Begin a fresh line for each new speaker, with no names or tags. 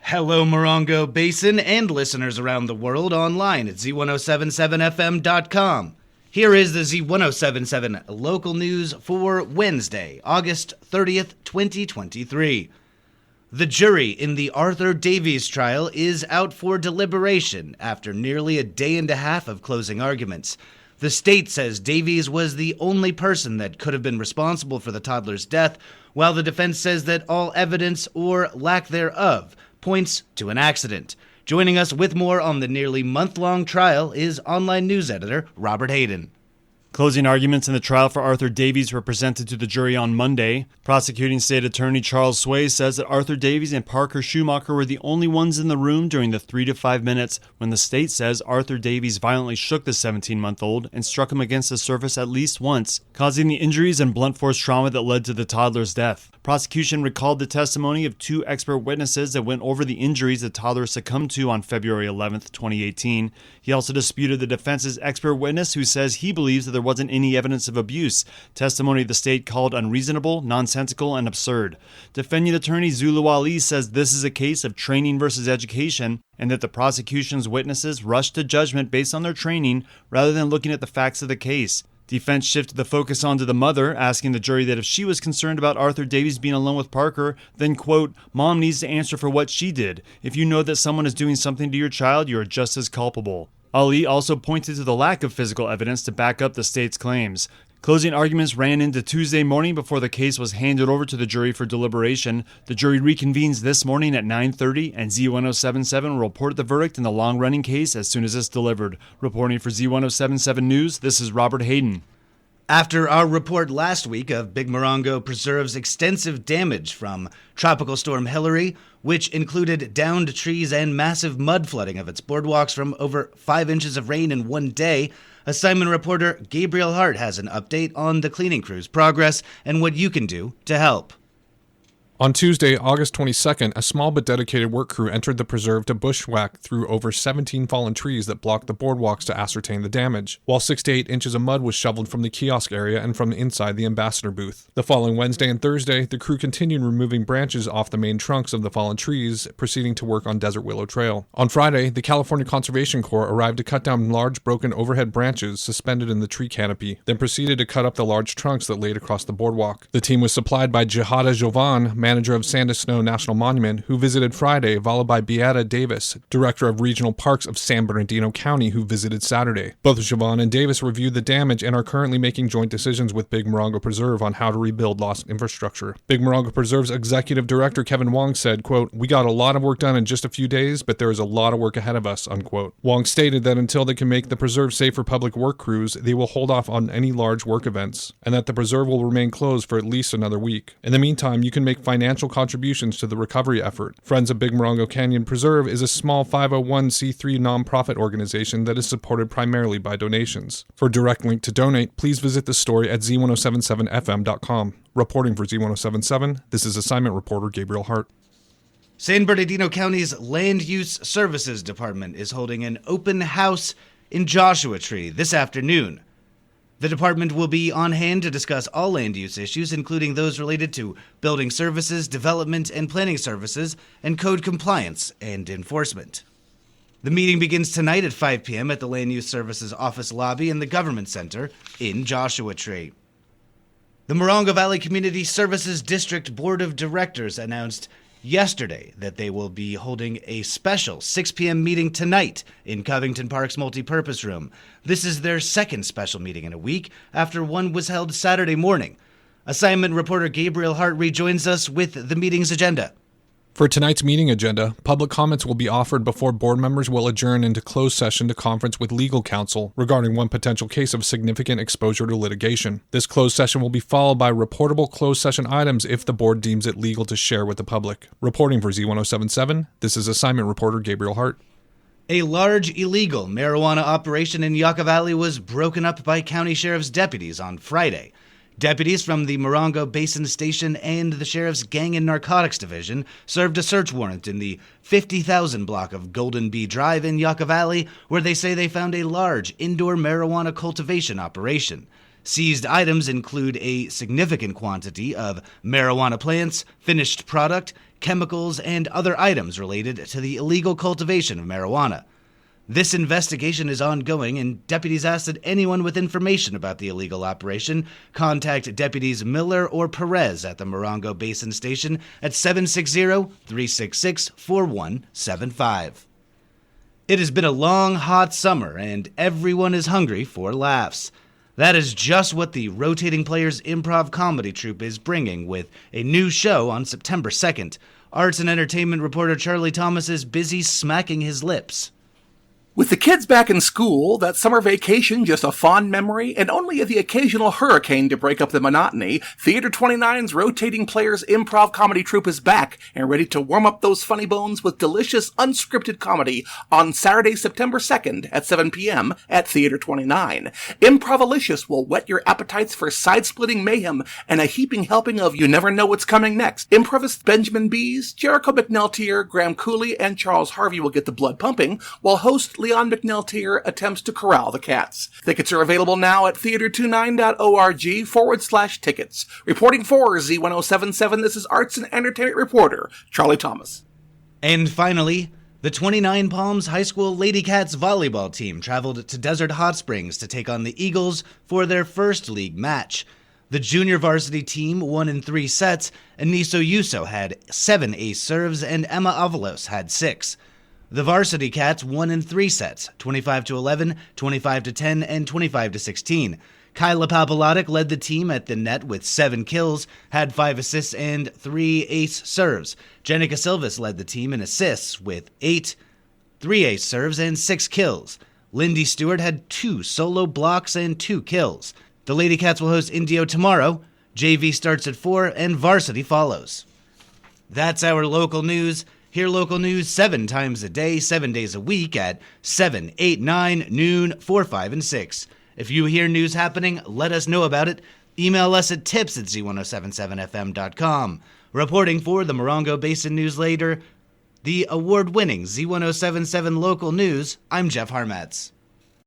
Hello, Morongo Basin and listeners around the world online at Z107.7fm.com. Here is the Z107.7 local news for Wednesday, August 30th, 2023. The jury in the Arthur Davies trial is out for deliberation after nearly a day and a half of closing arguments. The state says Davies was the only person that could have been responsible for the toddler's death, while the defense says that all evidence, or lack thereof, points to an accident. Joining us with more on the nearly month-long trial is online news editor Robert Hayden.
Closing arguments in the trial for Arthur Davies were presented to the jury on Monday. Prosecuting state attorney Charles Sway says that Arthur Davies and Parker Schumacher were the only ones in the room during the 3 to 5 minutes when the state says Arthur Davies violently shook the 17-month-old and struck him against the surface at least once, causing the injuries and blunt force trauma that led to the toddler's death. Prosecution recalled the testimony of 2 expert witnesses that went over the injuries the toddler succumbed to on February 11, 2018. He also disputed the defense's expert witness who says he believes that there wasn't any evidence of abuse, testimony the state called unreasonable, nonsensical, and absurd. Defendant attorney Zulu Ali says this is a case of training versus education, and that the prosecution's witnesses rushed to judgment based on their training rather than looking at the facts of the case. Defense shifted the focus onto the mother, asking the jury that if she was concerned about Arthur Davies being alone with Parker, then, quote, "Mom needs to answer for what she did. If you know that someone is doing something to your child, you are just as culpable." Ali also pointed to the lack of physical evidence to back up the state's claims. Closing arguments ran into Tuesday morning before the case was handed over to the jury for deliberation. The jury reconvenes this morning at 9:30, and Z107.7 will report the verdict in the long-running case as soon as it's delivered. Reporting for Z107.7 News, this is Robert Hayden.
After our report last week of Big Morongo Preserve's extensive damage from Tropical Storm Hilary, which included downed trees and massive mud flooding of its boardwalks from over 5 inches of rain in one day, assignment reporter Gabriel Hart has an update on the cleaning crew's progress and what you can do to help.
On Tuesday, August 22nd, a small but dedicated work crew entered the preserve to bushwhack through over 17 fallen trees that blocked the boardwalks to ascertain the damage, while 6 to 8 inches of mud was shoveled from the kiosk area and from inside the ambassador booth. The following Wednesday and Thursday, the crew continued removing branches off the main trunks of the fallen trees, proceeding to work on Desert Willow Trail. On Friday, the California Conservation Corps arrived to cut down large broken overhead branches suspended in the tree canopy, then proceeded to cut up the large trunks that laid across the boardwalk. The team was supplied by Jihada Jovan, manager of Sand Snow National Monument, who visited Friday, followed by Beata Davis, director of regional parks of San Bernardino County, who visited Saturday. Both Jovan and Davis reviewed the damage and are currently making joint decisions with Big Morongo Preserve on how to rebuild lost infrastructure. Big Morongo Preserve's executive director Kevin Wong said, quote, "We got a lot of work done in just a few days, but there is a lot of work ahead of us," unquote. Wong stated that until they can make the preserve safe for public work crews, they will hold off on any large work events, and that the preserve will remain closed for at least another week. In the meantime, you can make financial contributions to the recovery effort. Friends of Big Morongo Canyon Preserve is a small 501c3 nonprofit organization that is supported primarily by donations. For a direct link to donate, please visit the story at Z107.7fm.com. Reporting for Z107.7, this is assignment reporter Gabriel Hart.
San Bernardino County's Land Use Services Department is holding an open house in Joshua Tree this afternoon. The department will be on hand to discuss all land use issues, including those related to building services, development and planning services, and code compliance and enforcement. The meeting begins tonight at 5 p.m. at the Land Use Services Office Lobby in the Government Center in Joshua Tree. The Morongo Valley Community Services District Board of Directors announced yesterday that they will be holding a special 6 p.m. meeting tonight in Covington Park's multipurpose room. This is their second special meeting in a week after one was held Saturday morning. Assignment reporter Gabriel Hart rejoins us with the meeting's agenda.
For tonight's meeting agenda, public comments will be offered before board members will adjourn into closed session to conference with legal counsel regarding one potential case of significant exposure to litigation. This closed session will be followed by reportable closed session items if the board deems it legal to share with the public. Reporting for Z107.7, this is assignment reporter Gabriel Hart.
A large illegal marijuana operation in Yucca Valley was broken up by county sheriff's deputies on Friday. Deputies from the Morongo Basin Station and the Sheriff's Gang and Narcotics Division served a search warrant in the 50,000 block of Golden Bee Drive in Yucca Valley, where they say they found a large indoor marijuana cultivation operation. Seized items include a significant quantity of marijuana plants, finished product, chemicals, and other items related to the illegal cultivation of marijuana. This investigation is ongoing, and deputies ask that anyone with information about the illegal operation contact Deputies Miller or Perez at the Morongo Basin Station at 760-366-4175. It has been a long, hot summer, and everyone is hungry for laughs. That is just what the Rotating Players Improv Comedy Troupe is bringing with a new show on September 2nd. Arts and entertainment reporter Charlie Thomas is busy smacking his lips.
With the kids back in school, that summer vacation just a fond memory, and only the occasional hurricane to break up the monotony, Theater 29's Rotating Players Improv Comedy Troupe is back and ready to warm up those funny bones with delicious, unscripted comedy on Saturday, September 2nd at 7 p.m. at Theater 29. Improvalicious will whet your appetites for side-splitting mayhem and a heaping helping of you never know what's coming next. Improvist Benjamin Bees, Jericho McNeltier, Graham Cooley, and Charles Harvey will get the blood pumping, while host Leon McNeltier attempts to corral the cats. Tickets are available now at theater29.org/tickets. Reporting for Z107.7, this is arts and entertainment reporter Charlie Thomas.
And finally, the 29 Palms High School Lady Cats volleyball team traveled to Desert Hot Springs to take on the Eagles for their first league match. The junior varsity team won in 3 sets, and Niso Yuso had 7 ace serves and Emma Avalos had 6. The varsity Cats won in 3 sets, 25-11, 25-10, and 25-16. Kyla Papalatic led the team at the net with 7 kills, had 5 assists and 3 ace serves. Jenica Silvas led the team in assists with 3 ace serves and 6 kills. Lindy Stewart had 2 solo blocks and 2 kills. The Lady Cats will host Indio tomorrow. JV starts at 4 and varsity follows. That's our local news. Hear local news 7 times a day, 7 days a week at 7, 8, 9, noon, 4, 5, and 6. If you hear news happening, let us know about it. Email us at tips@z1077fm.com. Reporting for the Morongo Basin Newsletter, the award-winning Z1077 Local News, I'm Jeff Harmatz.